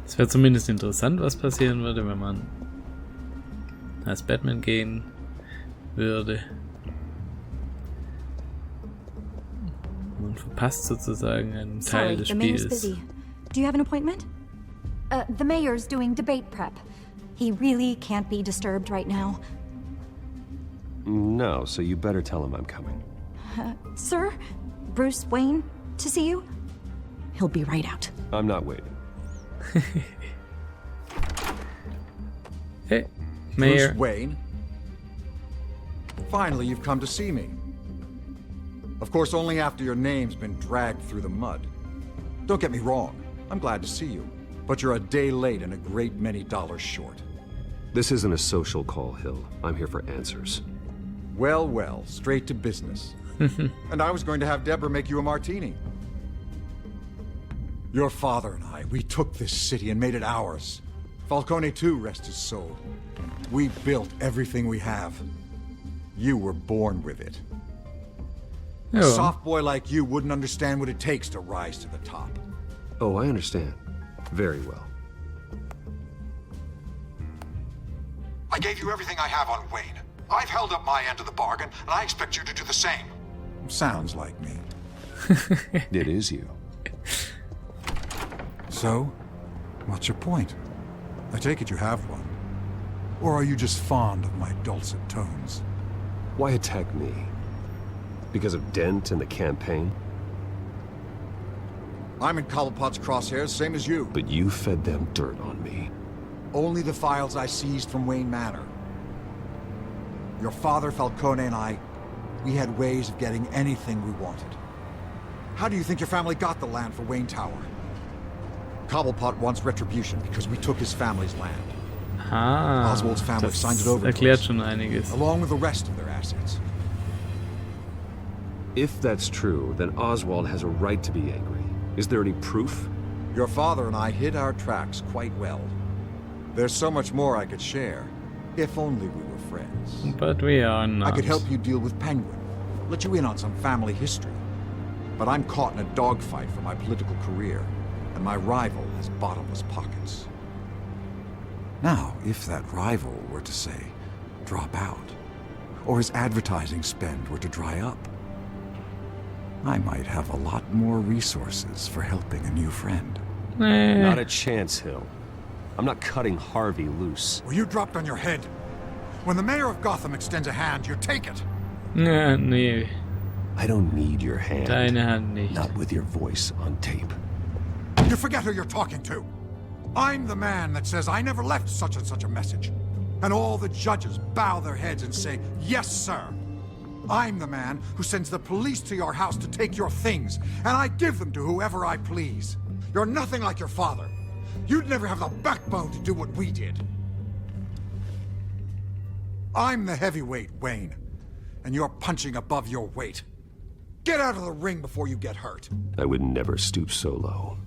Es wäre zumindest interessant, was passieren würde, wenn man als Batman gehen würde. Man verpasst sozusagen einen Teil des the mayor's Spiels. busy. Do you have an appointment? The mayor's doing debate prep. He really can't be disturbed right now. No, so you better tell him I'm coming. Sir? Bruce Wayne to see you? He'll be right out. I'm not waiting. Hey, Mayor. Bruce Wayne? Finally, you've come to see me. Of course, only after your name's been dragged through the mud. Don't get me wrong, I'm glad to see you. But you're a day late and a great many dollars short. This isn't a social call, Hill. I'm here for answers. Well, well, straight to business. And I was going to have Deborah make you a martini. Your father and I, we took this city and made it ours. Falcone too, rest his soul. We built everything we have. You were born with it. A Ja. soft boy like you wouldn't understand what it takes to rise to the top. Oh, I understand. Very well. I gave you everything I have on Wayne. I've held up my end of the bargain, and I expect you to do the same. Sounds like me. It is you. So, what's your point? I take it you have one. Or are you just fond of my dulcet tones? Why attack me? Because of Dent and the campaign? I'm in Cobblepot's crosshairs, same as you. But you fed them dirt on me. Only the files I seized from Wayne Manor. Your father, Falcone, and I, we had ways of getting anything we wanted. How do you think your family got the land for Wayne Tower? Cobblepot wants retribution because we took his family's land. Ah, Oswald's family das signed it over to erklärt us, schon einiges. along with the rest of their assets. If that's true, then Oswald has a right to be angry. Is there any proof? Your father and I hid our tracks quite well. There's so much more I could share, if only we were friends. But we are not. I could help you deal with Penguin, let you in on some family history. But I'm caught in a dogfight for my political career, and my rival has bottomless pockets. Now, if that rival were to say, drop out, or his advertising spend were to dry up, I might have a lot more resources for helping a new friend. Not a chance, Hill. I'm not cutting Harvey loose. Well, you dropped on your head. When the mayor of Gotham extends a hand, you take it. Ja, nee, I don't need your hand. deine Hand nicht. Not with your voice on tape. You forget who you're talking to. I'm the man that says I never left such and such a message. And all the judges bow their heads and say, yes, sir. I'm the man who sends the police to your house to take your things, and I give them to whoever I please. You're nothing like your father. You'd never have the backbone to do what we did. I'm the heavyweight, Wayne, and you're punching above your weight. Get out of the ring before you get hurt. I would never stoop so low.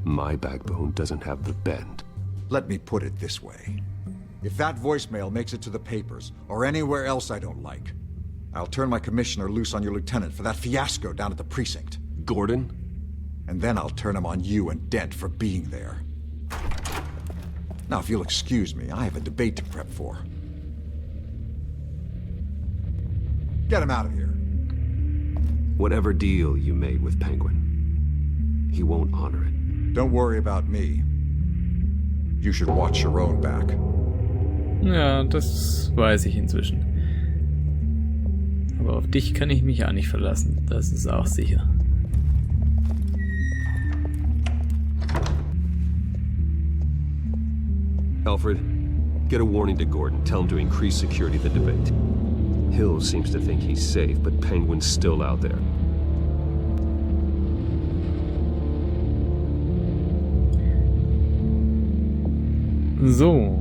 My backbone doesn't have the bend. Let me put it this way. If that voicemail makes it to the papers, or anywhere else I don't like, I'll turn my commissioner loose on your lieutenant for that fiasco down at the precinct. Gordon? And then I'll turn him on you and Dent for being there. Now, if you'll excuse me, I have a debate to prep for. Get him out of here. Whatever deal you made with Penguin, he won't honor it. Don't worry about me. You should watch your own back. Ja, das weiß ich inzwischen. Aber auf dich kann ich mich auch nicht verlassen. Das ist auch sicher. Alfred, get a warning to Gordon. Tell him to increase security at the debate. Hill seems to think he's safe, but Penguin's still out there. So.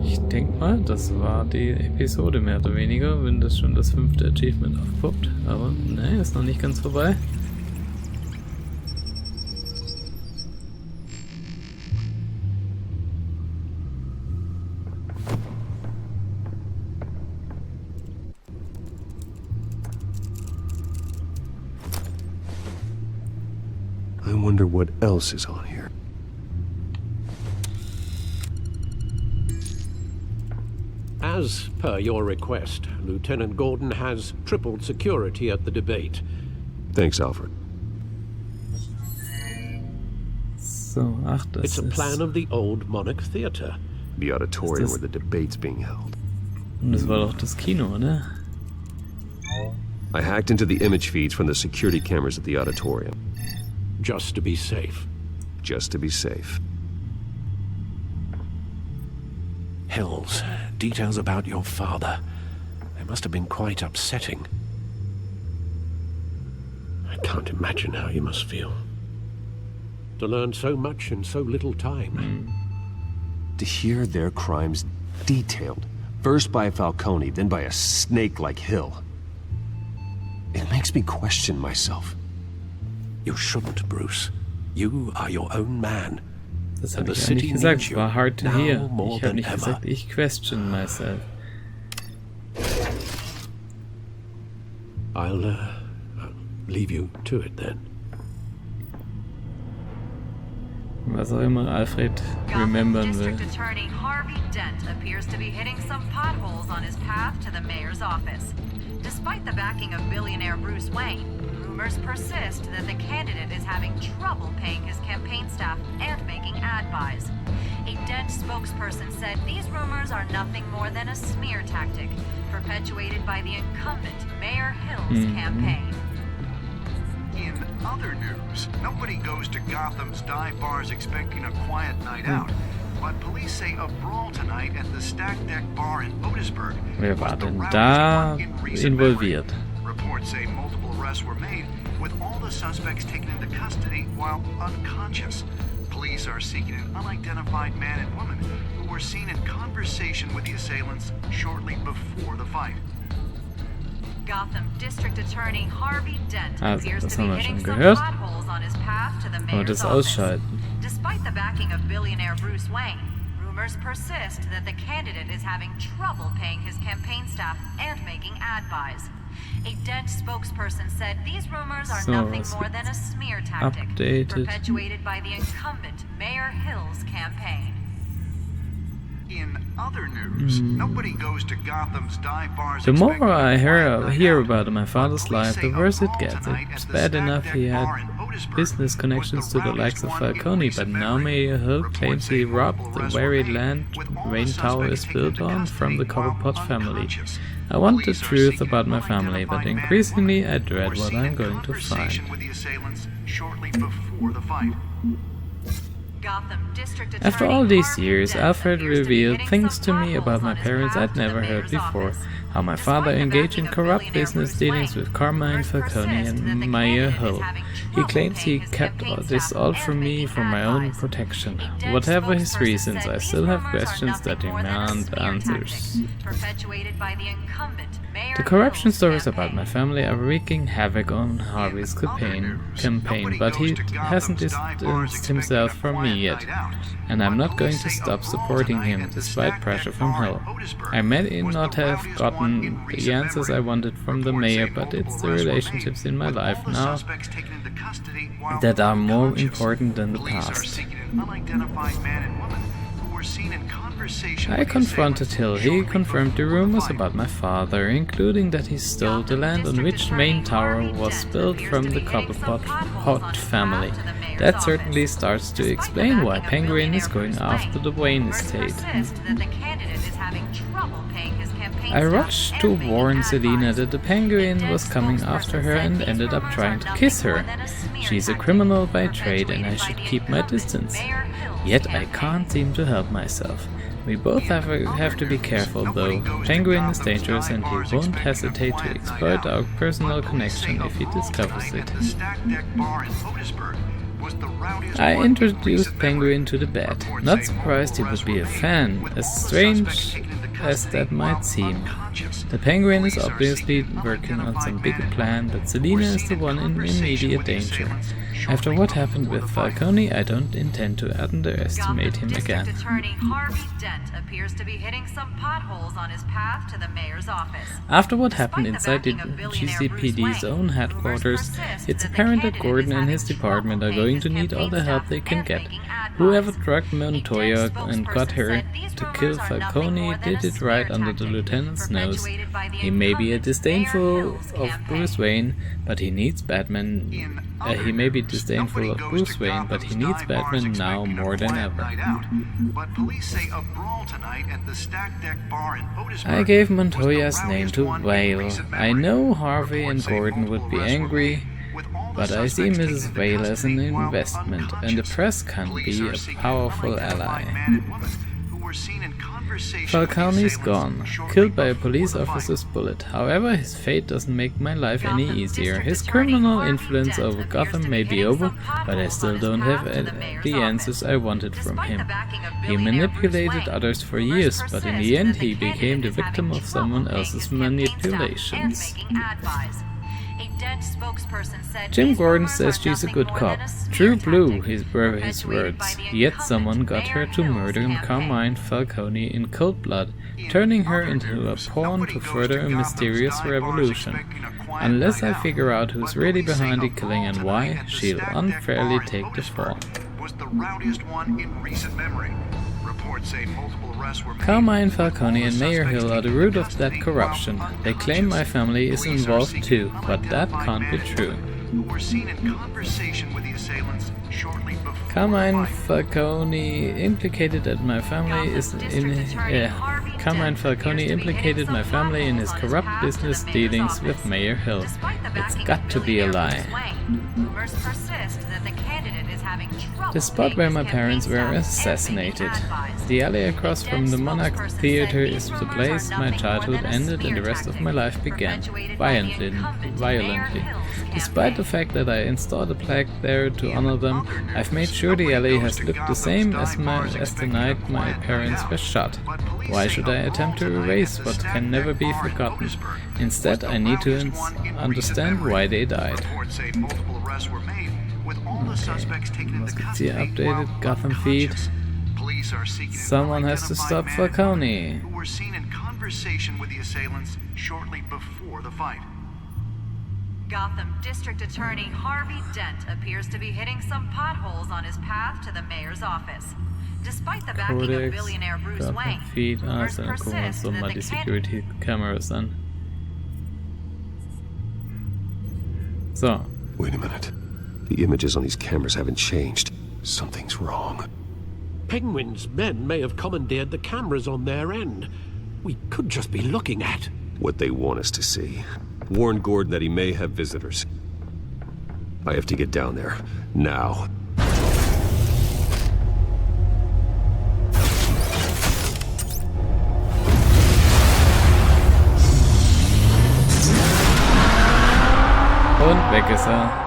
Ich denke mal, das war die Episode mehr oder weniger, wenn das schon das 5. Achievement aufpoppt. Aber ne, ist noch nicht ganz vorbei. I wonder what else is on here. As per your request, Lieutenant Gordon has tripled security at the debate. Thanks, Alfred. So, ach, das It's a plan of the old Monarch Theater. The auditorium where the debate's being held. Und das war doch das Kino, oder? I hacked into the image feeds from the security cameras at the auditorium. Just to be safe. Just to be safe. Hills, details about your father. They must have been quite upsetting. I can't imagine how you must feel. To learn so much in so little time. To hear their crimes detailed, first by Falcone, then by a snake like Hill. It makes me question myself. You shouldn't, Bruce. You are your own man. Das And habe the ich ja nicht city gesagt. needs Es war you hard to now hear. more Ich habe than nicht ever. gesagt, ich question myself. I'll leave you to it then. Was auch immer Alfred remembern will. District Attorney Harvey Dent appears to be hitting some potholes on his path to the mayor's office. Despite the backing of billionaire Bruce Wayne, rumors persist that the candidate is having trouble paying his campaign staff and making ad buys. A Dent spokesperson said these rumors are nothing more than a smear tactic perpetuated by the incumbent Mayor Hill's campaign. In other news, nobody goes to Gotham's dive bars expecting a quiet night out. But police say a brawl tonight at the Stack Deck Bar in Otisburg Wer was war the denn rowdiest da one in recent involviert? memory. Reports say multiple arrests were made, with all the suspects taken into custody while unconscious. Police are seeking an unidentified man and woman who were seen in conversation with the assailants shortly before the fight. Gotham District Attorney Harvey Dent Also, appears das to be haben wir hitting schon some gehört. potholes on his path to the Aber mayor's das office. ausschalten. Despite the backing of billionaire Bruce Wayne, rumors persist that the candidate is having trouble paying his campaign staff and making ad buys. A Dent spokesperson said these rumors are So, nothing es more wird than a smear tactic updated. perpetuated by the incumbent Mayor Hill's campaign. In other news, nobody goes to Gotham's dive bars. The more expecting a I quiet hear night about out. my father's But police life, the say a worse it brawl gets. tonight It's at the bad Stack enough Deck he had Bar in Otisburg business was connections the to the likes of rowdiest one in Falcone, but recent now memory. Mayor Hill Reports claims say he multiple robbed the arrests very were made, land with all Wayne the Tower is suspects taken built into on from the custody while Cobblepot family. unconscious. I want the Police are truth seeking about an my family, but unidentified man and increasingly woman I who dread were what seen I'm in going to find. conversation with the assailants shortly before the fight. Gotham District After Attorney all these Harvey years, Dent Alfred appears to be revealed hitting things some to me about potholes my on his parents path I'd to the never heard mayor's before. office. How my Despite father the engaged in backing of corrupt billionaire business Bruce dealings Wayne, with Carmine rumors Falcone persist that and the Mayor candidate is Hill. having He trouble claims he paying his kept campaign this staff all and from me making for my ad own buys. protection. A Dent Whatever his spokesperson reasons, said I these still have rumors are questions that nothing more than a demand smear answers. tactic perpetuated by the incumbent Mayor The corruption Hill's stories about campaign. my family are wreaking havoc on Harvey's campaign, but he hasn't distanced himself from me yet, and I'm not going to stop supporting him despite pressure from Hill. I may not have gotten the answers I wanted from the mayor, but it's the relationships in my life now that are more important than the past. I confronted Hill. He confirmed the rumors about my father, including that he stole the land on which Main Tower was built from the Cobblepot family. That certainly starts to explain why Penguin is going after the Wayne estate. I rushed to warn Selina that the Penguin was coming after her and ended up trying to kiss her. She's a criminal by trade and I should keep my distance. Yet I can't seem to help myself. We both have to be careful though. Penguin is dangerous and he won't hesitate to exploit our personal connection if he discovers it. I introduced Penguin to the bat. Not surprised he would be a fan. A strange as that might seem. The Penguin is obviously working on some bigger plan, but Selina is the one in immediate danger. After what happened with Falcone, I don't intend to underestimate him again. Attorney Harvey Dent appears to be hitting some potholes on his path to the mayor's office. After what happened inside the GCPD's own headquarters, it's apparent that Gordon and his department are going to need all the help they can get. Whoever drugged Montoya and got her to kill Falcone did it right under the lieutenant's nose. He may be a disdainful of Bruce Wayne, but he needs Batman. He may be disdainful of Bruce Wayne, but he needs Batman now more than ever. I gave Montoya's name to Vale. I know Harvey and Gordon would be angry, but I see Mrs. Vale as an investment, and the press can be a powerful ally. Falcone's gone, killed by a police officer's bullet. However, his fate doesn't make my life any easier. His criminal influence over Gotham may be over, but I still don't have the answers I wanted from him. He manipulated others for years, but in the end he became the victim of someone else's manipulations. Jim Gordon says she's a good cop. True blue were his words. Yet someone got her to murder Carmine Falcone in cold blood, turning her into a pawn to further a mysterious revolution. Unless I figure out who's really behind the killing and why, she'll unfairly take the fall. Carmine Falcone and Mayor Hill are the root of that corruption. They claim my family is involved too, but that can't be true. Carmine Falcone implicated my family in his corrupt business dealings with Mayor Hill. It's got to be a lie. The spot where my parents were assassinated. The alley across from the Monarch Theater is the place my childhood ended and the rest of my life began, violently. Despite the fact that I installed a plaque there to honor them, I've made sure the alley has looked the same as the night my parents were shot. Why should I attempt to erase what can never be forgotten? Instead, I need to understand why they died. Okay, let's see updated Gotham feed. Someone has to stop Falcone. Who were seen in conversation with the assailants shortly before the fight. Gotham District Attorney Harvey Dent appears to be hitting some potholes on his path to the mayor's office. Despite the backing of billionaire Bruce Wayne, feed. Dann gucken wir uns so mal die Security Cameras an. So. Wait a minute. The images on these cameras haven't changed. Something's wrong. Penguin's men may have commandeered the cameras on their end. We could just be looking at what they want us to see. Warn Gordon that he may have visitors. I have to get down there. Now. Und weg ist er.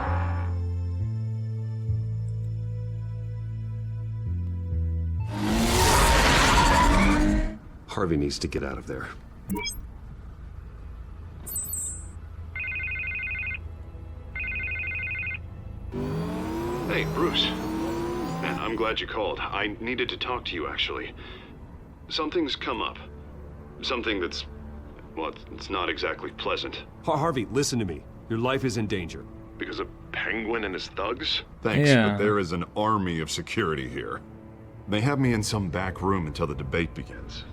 Harvey needs to get out of there. Hey, Bruce. Man, I'm glad you called. I needed to talk to you, actually. Something's come up. Something that's... well, it's not exactly pleasant. Harvey, listen to me. Your life is in danger. Because of Penguin and his thugs? Thanks, Yeah. but there is an army of security here. They have me in some back room until the debate begins.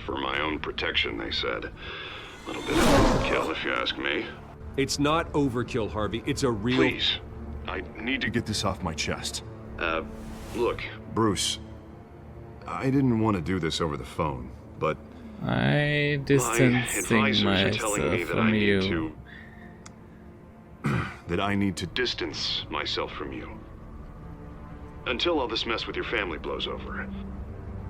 For my own protection, they said. A little bit of overkill, if you ask me. It's not overkill, Harvey. It's a real... Please. I need to Get this off my chest. look. Bruce, I didn't want to do this over the phone, but... I My distancing advisors are telling me myself that I from need you. to... that I need to... distance myself from you. Until all this mess with your family blows over.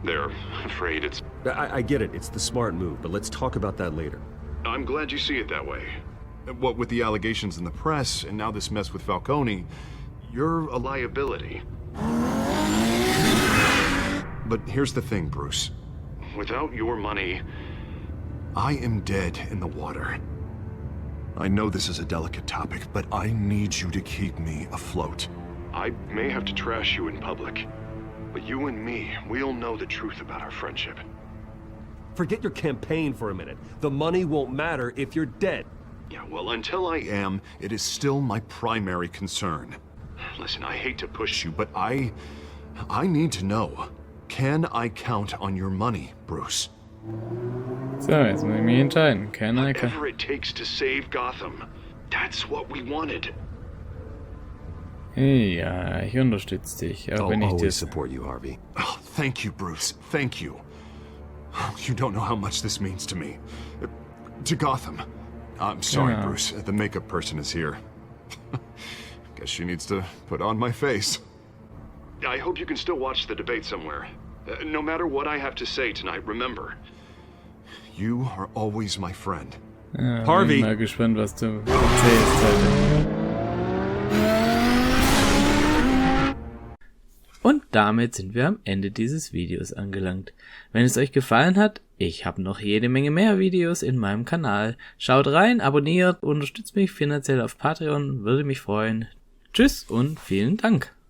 They're afraid it's... I get it. It's the smart move, but let's talk about that later. I'm glad you see it that way. What with the allegations in the press, and now this mess with Falcone, you're A liability. But here's the thing, Bruce. Without your money, I am dead in the water. I know this is a delicate topic, but I need you to keep me afloat. I may have to trash you in public, but you and me, we'll know the truth about our friendship. Forget your campaign for a minute. The money won't matter if you're dead. Yeah, well, until I am, it is still my primary concern. Listen, I hate to push you, But I need to know. Can I count on your money, Bruce? So, jetzt muss ich mich entscheiden. whatever it takes to save Gotham. That's what we wanted. Ja, ich unterstütze dich, auch wenn ich always dir... support you, Harvey. Oh, thank you, Bruce. Thank you. You don't know how much this means to me. To Gotham. I'm sorry, Yeah. Bruce. The makeup person is here. Guess she needs to put on my face. I hope you can still watch the debate somewhere. No matter what I have to say tonight, remember. You are always my friend. Ja, Harvey! Bin mal gespannt, was du erzählst heute. Und damit sind wir am Ende dieses Videos angelangt. Wenn es euch gefallen hat, ich habe noch jede Menge mehr Videos in meinem Kanal. Schaut rein, abonniert, unterstützt mich finanziell auf Patreon, würde mich freuen. Tschüss und vielen Dank.